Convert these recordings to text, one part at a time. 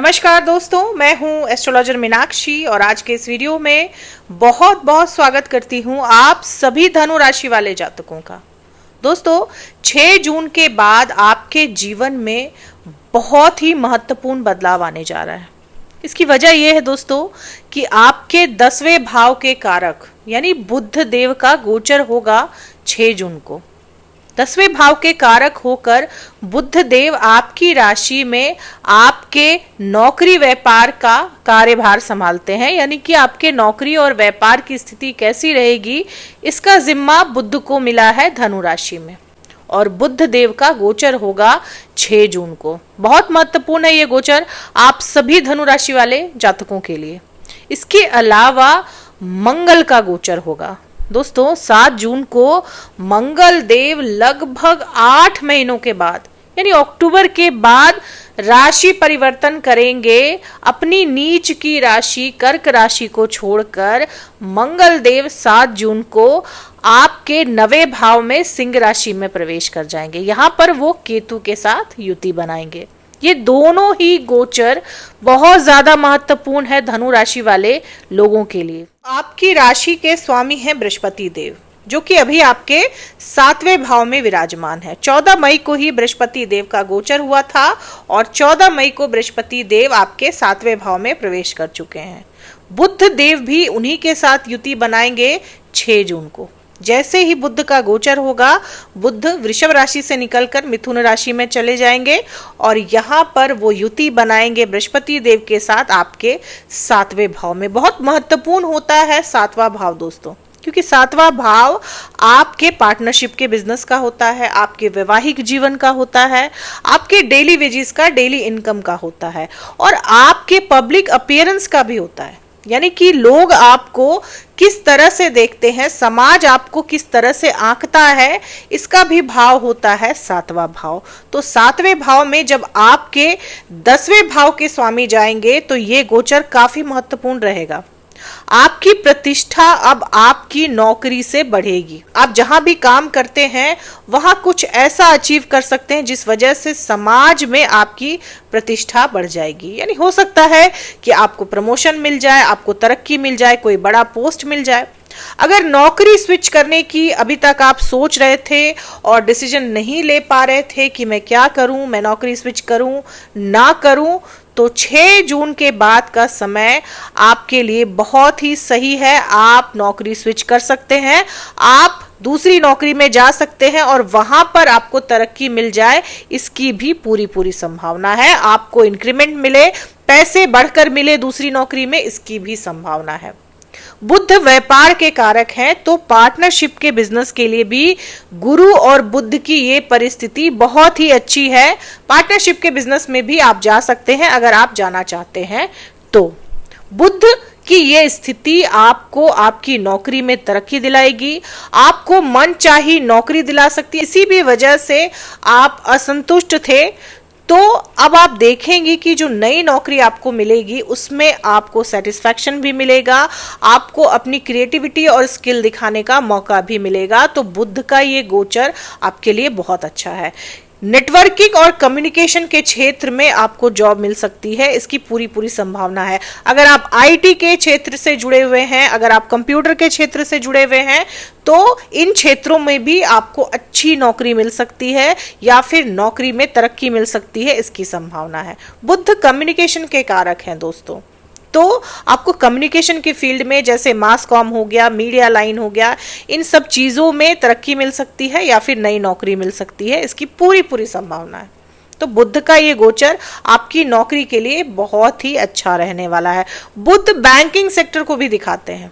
नमस्कार दोस्तों, मैं हूं एस्ट्रोलॉजर मीनाक्षी और आज के इस वीडियो में बहुत बहुत स्वागत करती हूं आप सभी धनु राशि वाले जातकों का। दोस्तों, 6 जून के बाद आपके जीवन में बहुत ही महत्वपूर्ण बदलाव आने जा रहा है। इसकी वजह यह है दोस्तों कि आपके 10वें भाव के कारक यानी बुध देव का गोचर होगा 6 जून को। 10वें भाव के कारक होकर बुध देव आपकी राशि में आपके नौकरी व्यापार का कार्यभार संभालते हैं, यानी कि आपके नौकरी और व्यापार की स्थिति कैसी रहेगी इसका जिम्मा बुध को मिला है धनु राशि में। और बुध देव का गोचर होगा 6 जून को। बहुत महत्वपूर्ण है ये गोचर आप सभी धनु राशि वाले जातकों के लिए। इसके अलावा मंगल का गोचर होगा दोस्तों 7 जून को। मंगल देव लगभग 8 महीनों के बाद यानी अक्टूबर के बाद राशि परिवर्तन करेंगे। अपनी नीच की राशि कर्क राशि को छोड़कर मंगल देव 7 जून को आपके 9वें भाव में सिंह राशि में प्रवेश कर जाएंगे। यहाँ पर वो केतु के साथ युति बनाएंगे। ये दोनों ही गोचर बहुत ज्यादा महत्वपूर्ण है धनु राशि वाले लोगों के लिए। आपकी राशि के स्वामी हैं बृहस्पति देव, जो कि अभी आपके 7वें भाव में विराजमान है। 14 मई को ही बृहस्पति देव का गोचर हुआ था और 14 मई को बृहस्पति देव आपके 7वें भाव में प्रवेश कर चुके हैं। बुध देव भी उन्हीं के साथ युति बनाएंगे 6 जून को। जैसे ही बुध का गोचर होगा, बुध वृषभ राशि से निकलकर मिथुन राशि में चले जाएंगे और यहाँ पर वो युति बनाएंगे बृहस्पति देव के साथ आपके 7वें भाव में। बहुत महत्वपूर्ण होता है 7वां भाव दोस्तों, क्योंकि 7वां भाव आपके पार्टनरशिप के बिजनेस का होता है, आपके वैवाहिक जीवन का होता है, आपके डेली वेजेस का, डेली इनकम का होता है और आपके पब्लिक अपीयरेंस का भी होता है। यानी कि लोग आपको किस तरह से देखते हैं, समाज आपको किस तरह से आंकता है, इसका भी भाव होता है 7वां भाव। तो 7वें भाव में जब आपके 10वें भाव के स्वामी जाएंगे तो ये गोचर काफी महत्वपूर्ण रहेगा। आपकी प्रतिष्ठा अब आपकी नौकरी से बढ़ेगी। आप जहां भी काम करते हैं वहां कुछ ऐसा अचीव कर सकते हैं जिस वजह से समाज में आपकी प्रतिष्ठा बढ़ जाएगी। यानी हो सकता है कि आपको प्रमोशन मिल जाए, आपको तरक्की मिल जाए, कोई बड़ा पोस्ट मिल जाए। अगर नौकरी स्विच करने की अभी तक आप सोच रहे थे और डिसीजन नहीं ले पा रहे थे कि मैं क्या करूं, मैं नौकरी स्विच करूं ना करूं, तो 6 जून के बाद का समय आपके लिए बहुत ही सही है। आप नौकरी स्विच कर सकते हैं, आप दूसरी नौकरी में जा सकते हैं और वहां पर आपको तरक्की मिल जाए, इसकी भी पूरी संभावना है। आपको इंक्रीमेंट मिले, पैसे बढ़कर मिले दूसरी नौकरी में, इसकी भी संभावना है। बुध व्यापार के कारक हैं, तो पार्टनरशिप के बिजनेस के लिए भी गुरु और बुध की ये परिस्थिति बहुत ही अच्छी है। पार्टनरशिप के बिजनेस में भी आप जा सकते हैं अगर आप जाना चाहते हैं तो। बुध की ये स्थिति आपको आपकी नौकरी में तरक्की दिलाएगी, आपको मनचाही नौकरी दिला सकती है। इसी भी वजह से आप असंतुष्ट थे, तो अब आप देखेंगे कि जो नई नौकरी आपको मिलेगी उसमें आपको सेटिस्फैक्शन भी मिलेगा, आपको अपनी क्रिएटिविटी और स्किल दिखाने का मौका भी मिलेगा। तो बुध का ये गोचर आपके लिए बहुत अच्छा है। नेटवर्किंग और कम्युनिकेशन के क्षेत्र में आपको जॉब मिल सकती है, इसकी पूरी संभावना है। अगर आप आईटी के क्षेत्र से जुड़े हुए हैं, अगर आप कंप्यूटर के क्षेत्र से जुड़े हुए हैं, तो इन क्षेत्रों में भी आपको अच्छी नौकरी मिल सकती है या फिर नौकरी में तरक्की मिल सकती है, इसकी संभावना है। बुध कम्युनिकेशन के कारक हैं दोस्तों, तो आपको कम्युनिकेशन के फील्ड में जैसे मास कॉम हो गया, मीडिया लाइन हो गया, इन सब चीज़ों में तरक्की मिल सकती है या फिर नई नौकरी मिल सकती है, इसकी पूरी संभावना है। तो बुध का ये गोचर आपकी नौकरी के लिए बहुत ही अच्छा रहने वाला है। बुध बैंकिंग सेक्टर को भी दिखाते हैं,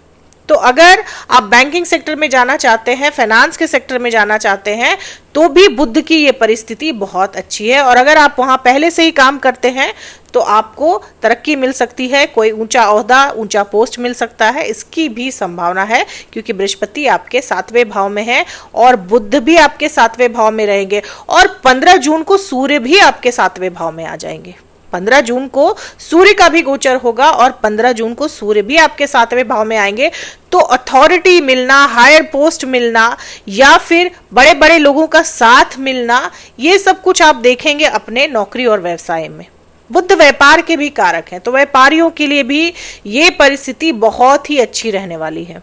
तो अगर आप बैंकिंग सेक्टर में जाना चाहते हैं, फाइनेंस के सेक्टर में जाना चाहते हैं, तो भी बुध की ये परिस्थिति बहुत अच्छी है। और अगर आप वहां पहले से ही काम करते हैं तो आपको तरक्की मिल सकती है, कोई ऊंचा ओहदा, ऊंचा पोस्ट मिल सकता है, इसकी भी संभावना है, क्योंकि बृहस्पति आपके 7वें भाव में है और बुध भी आपके 7वें भाव में रहेंगे। और 15 जून को सूर्य भी आपके 7वें भाव में आ जाएंगे। 15 जून को सूर्य का भी गोचर होगा और 15 जून को सूर्य भी आपके 7वें भाव में आएंगे। तो अथॉरिटी मिलना, हायर पोस्ट मिलना या फिर बड़े बड़े लोगों का साथ मिलना, ये सब कुछ आप देखेंगे अपने नौकरी और व्यवसाय में। बुध व्यापार के भी कारक हैं, तो व्यापारियों के लिए भी ये परिस्थिति बहुत ही अच्छी रहने वाली है।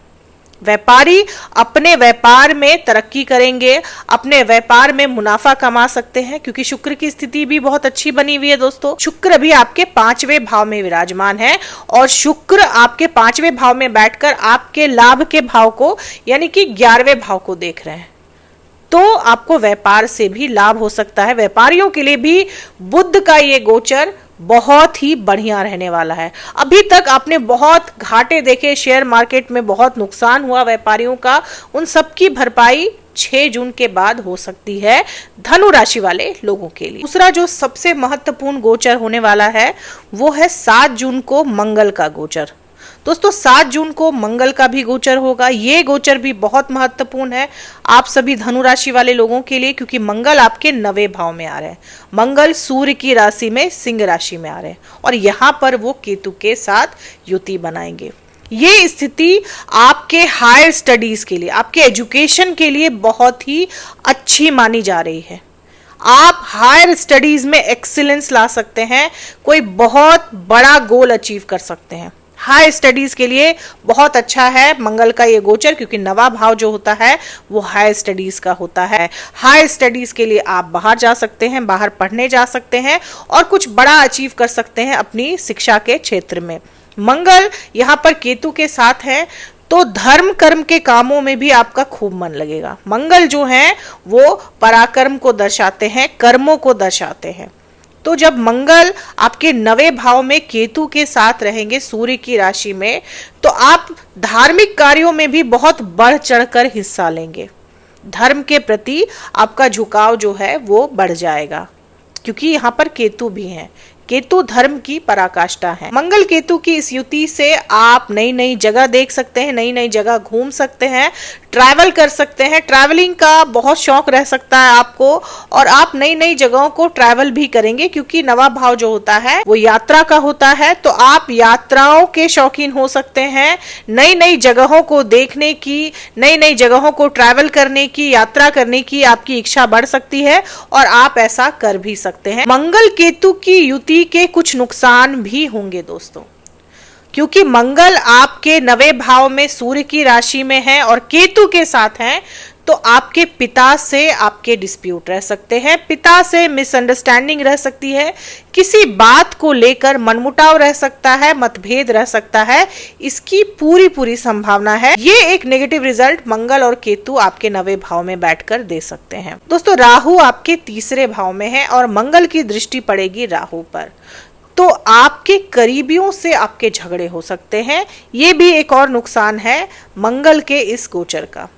व्यापारी अपने व्यापार में तरक्की करेंगे, अपने व्यापार में मुनाफा कमा सकते हैं, क्योंकि शुक्र की स्थिति भी बहुत अच्छी बनी हुई है दोस्तों। शुक्र भी आपके 5वें भाव में विराजमान है और शुक्र आपके 5वें भाव में बैठकर आपके लाभ के भाव को यानी कि 11वें भाव को देख रहे हैं, तो आपको व्यापार से भी लाभ हो सकता है। व्यापारियों के लिए भी बुध का ये गोचर बहुत ही बढ़िया रहने वाला है। अभी तक आपने बहुत घाटे देखे, शेयर मार्केट में बहुत नुकसान हुआ व्यापारियों का, उन सब की भरपाई 6 जून के बाद हो सकती है धनु राशि वाले लोगों के लिए। दूसरा जो सबसे महत्वपूर्ण गोचर होने वाला है वो है 7 जून को मंगल का गोचर। दोस्तों 7 जून को मंगल का भी गोचर होगा। ये गोचर भी बहुत महत्वपूर्ण है आप सभी धनु राशि वाले लोगों के लिए, क्योंकि मंगल आपके 9वें भाव में आ रहे हैं। मंगल सूर्य की राशि में सिंह राशि में आ रहे हैं और यहाँ पर वो केतु के साथ युति बनाएंगे। ये स्थिति आपके हायर स्टडीज के लिए, आपके एजुकेशन के लिए बहुत ही अच्छी मानी जा रही है। आप हायर स्टडीज में एक्सीलेंस ला सकते हैं, कोई बहुत बड़ा गोल अचीव कर सकते हैं। हाई स्टडीज के लिए बहुत अच्छा है मंगल का ये गोचर, क्योंकि 9वां भाव जो होता है वो हाई स्टडीज का होता है। हाई स्टडीज के लिए आप बाहर जा सकते हैं, बाहर पढ़ने जा सकते हैं और कुछ बड़ा अचीव कर सकते हैं अपनी शिक्षा के क्षेत्र में। मंगल यहाँ पर केतु के साथ है, तो धर्म कर्म के कामों में भी आपका खूब मन लगेगा। मंगल जो है वो पराक्रम को दर्शाते हैं, कर्मों को दर्शाते हैं। तो जब मंगल आपके 9वें भाव में केतु के साथ रहेंगे सूर्य की राशि में, तो आप धार्मिक कार्यों में भी बहुत बढ़ चढ़कर हिस्सा लेंगे। धर्म के प्रति आपका झुकाव जो है वो बढ़ जाएगा, क्योंकि यहाँ पर केतु भी हैं। केतु धर्म की पराकाष्ठा है। मंगल केतु की इस युति से आप नई नई जगह देख सकते हैं, नई नई जगह घूम सकते हैं, ट्रैवल कर सकते हैं। ट्रैवलिंग का बहुत शौक रह सकता है आपको और आप नई नई जगहों को ट्रैवल भी करेंगे, क्योंकि 9वां भाव जो होता है वो यात्रा का होता है। तो आप यात्राओं के शौकीन हो सकते हैं, नई नई जगहों को देखने की, नई नई जगहों को ट्रैवल करने की, यात्रा करने की आपकी इच्छा बढ़ सकती है और आप ऐसा कर भी सकते हैं। मंगल केतु की युति के कुछ नुकसान भी होंगे दोस्तों, क्योंकि मंगल आपके 9वें भाव में सूर्य की राशि में है और केतु के साथ है, तो आपके पिता से आपके डिस्प्यूट रह सकते हैं, पिता से मिसअंडरस्टैंडिंग रह सकती है, किसी बात को लेकर मनमुटाव रह सकता है, मतभेद रह सकता है, इसकी पूरी संभावना है। ये एक नेगेटिव रिजल्ट मंगल और केतु आपके 9वें भाव में बैठकर दे सकते हैं। दोस्तों राहु आपके 3रे भाव में है और मंगल की दृष्टि पड़ेगी राहु पर, तो आपके करीबियों से आपके झगड़े हो सकते हैं। ये भी एक और नुकसान है मंगल के इस गोचर का,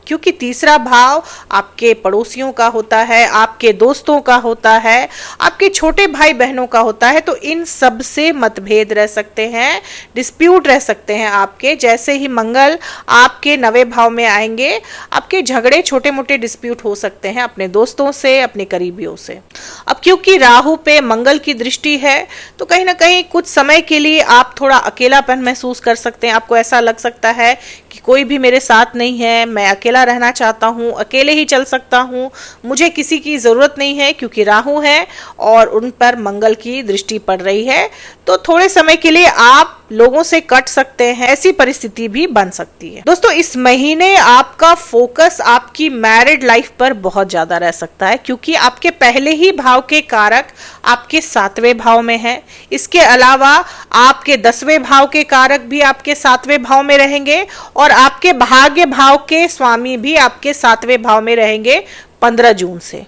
क्योंकि 3रा भाव आपके पड़ोसियों का होता है, आपके दोस्तों का होता है, आपके छोटे भाई बहनों का होता है, तो इन सब से मतभेद रह सकते हैं, डिस्प्यूट रह सकते हैं आपके। जैसे ही मंगल आपके 9वें भाव में आएंगे, आपके झगड़े छोटे मोटे डिस्प्यूट हो सकते हैं अपने दोस्तों से, अपने करीबियों से। अब क्योंकि राहु पे मंगल की दृष्टि है, तो कहीं ना कहीं कुछ समय के लिए आप थोड़ा अकेलापन महसूस कर सकते हैं। आपको ऐसा लग सकता है कि कोई भी मेरे साथ नहीं है, मैं अकेला रहना चाहता हूँ, अकेले ही चल सकता हूँ, मुझे किसी की जरूरत नहीं है, क्योंकि राहु है और उन पर मंगल की दृष्टि पड़ रही है। तो थोड़े समय के लिए आप लोगों से कट सकते हैं, ऐसी परिस्थिति भी बन सकती है। दोस्तों इस महीने आपका फोकस आपकी मैरिड लाइफ पर बहुत ज्यादा रह सकता है, क्योंकि आपके पहले ही भाव के कारक आपके 7वें भाव में है। इसके अलावा आपके 10वें भाव के कारक भी आपके 7वें भाव में रहेंगे और आपके भाग्य भाव के स्वामी भी आपके 7वें भाव में रहेंगे 15 जून से।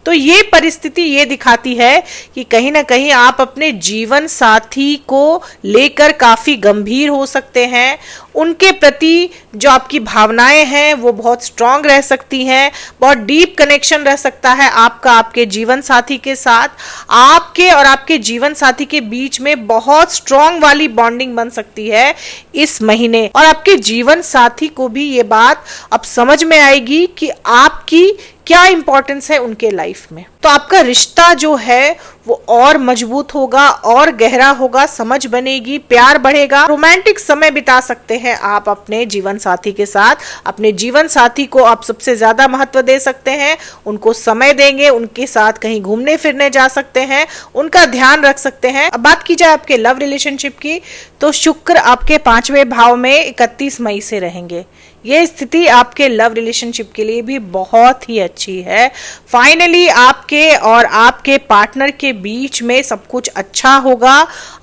तो ये परिस्थिति ये दिखाती है कि कहीं ना कहीं आप अपने जीवन साथी को लेकर काफी गंभीर हो सकते हैं। उनके प्रति जो आपकी भावनाएं हैं वो बहुत स्ट्रांग रह सकती हैं, बहुत डीप कनेक्शन रह सकता है आपका आपके जीवन साथी के साथ। आपके और आपके जीवन साथी के बीच में बहुत स्ट्रांग वाली बॉन्डिंग बन सकती है इस महीने, और आपके जीवन साथी को भी ये बात अब समझ में आएगी कि आपकी क्या इंपॉर्टेंस है उनके लाइफ में, तो आपका रिश्ता जो है वो और मजबूत होगा, और गहरा होगा, समझ बनेगी, प्यार बढ़ेगा, रोमांटिक समय बिता सकते हैं आप अपने जीवन साथी के साथ। अपने जीवन साथी को आप सबसे ज्यादा महत्व दे सकते हैं, उनको समय देंगे, उनके साथ कहीं घूमने फिरने जा सकते हैं, उनका ध्यान रख सकते हैं। अब बात की जाए आपके लव रिलेशनशिप की, तो शुक्र आपके 5वें भाव में 31 मई से रहेंगे। ये स्थिति आपके लव रिलेशनशिप के लिए भी बहुत ही अच्छी है। फाइनली आपके और आपके पार्टनर के बीच में सब कुछ अच्छा होगा।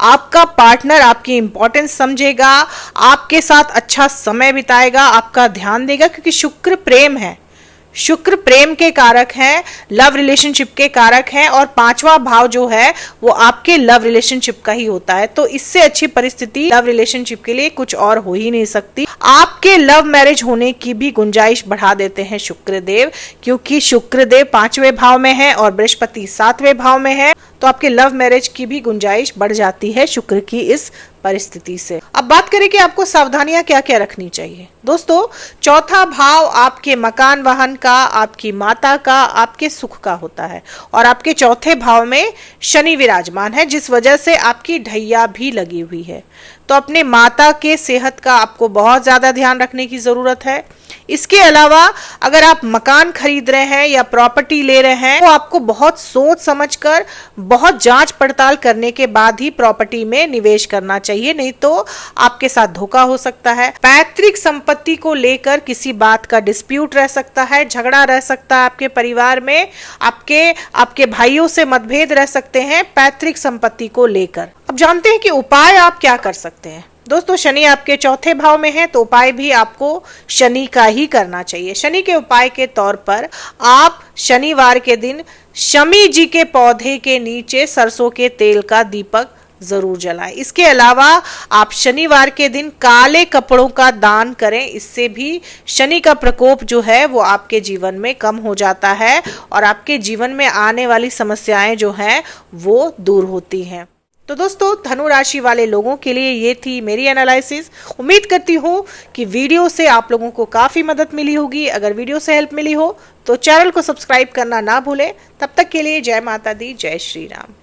आपका पार्टनर आपकी इंपॉर्टेंस समझेगा, आपके साथ अच्छा समय बिताएगा, आपका ध्यान देगा, क्योंकि शुक्र प्रेम है, शुक्र प्रेम के कारक हैं, लव रिलेशनशिप के कारक हैं, और 5वां भाव जो है वो आपके लव रिलेशनशिप का ही होता है। तो इससे अच्छी परिस्थिति लव रिलेशनशिप के लिए कुछ और हो ही नहीं सकती। आपके लव मैरिज होने की भी गुंजाइश बढ़ा देते हैं शुक्रदेव, क्योंकि शुक्रदेव 5वें भाव में है और बृहस्पति 7वें भाव में है, तो आपके लव मैरिज की भी गुंजाइश बढ़ जाती है शुक्र की इस परिस्थिति से। अब बात करें कि आपको सावधानियां क्या क्या रखनी चाहिए। दोस्तों, 4था भाव आपके मकान वाहन का, आपकी माता का, आपके सुख का होता है, और आपके 4थे भाव में शनि विराजमान है, जिस वजह से आपकी ढैया भी लगी हुई है। तो अपने माता के सेहत का आपको बहुत ज्यादा ध्यान रखने की जरूरत है। इसके अलावा अगर आप मकान खरीद रहे हैं या प्रॉपर्टी ले रहे हैं, तो आपको बहुत सोच समझकर, बहुत जांच पड़ताल करने के बाद ही प्रॉपर्टी में निवेश करना चाहिए, नहीं तो आपके साथ धोखा हो सकता है। पैतृक संपत्ति को लेकर किसी बात का डिस्प्यूट रह सकता है, झगड़ा रह सकता है आपके परिवार में, आपके भाइयों से मतभेद रह सकते हैं पैतृक संपत्ति को लेकर। अब जानते हैं कि उपाय आप क्या कर सकते हैं। दोस्तों, शनि आपके 4थे भाव में है, तो उपाय भी आपको शनि का ही करना चाहिए। शनि के उपाय के तौर पर आप शनिवार के दिन शमी जी के पौधे के नीचे सरसों के तेल का दीपक जरूर जलाएं। इसके अलावा आप शनिवार के दिन काले कपड़ों का दान करें, इससे भी शनि का प्रकोप जो है वो आपके जीवन में कम हो जाता है, और आपके जीवन में आने वाली समस्याएं जो हैं वो दूर होती हैं। तो दोस्तों, धनु राशि वाले लोगों के लिए ये थी मेरी एनालिसिस। उम्मीद करती हूँ कि वीडियो से आप लोगों को काफ़ी मदद मिली होगी। अगर वीडियो से हेल्प मिली हो तो चैनल को सब्सक्राइब करना ना भूलें। तब तक के लिए जय माता दी, जय श्री राम।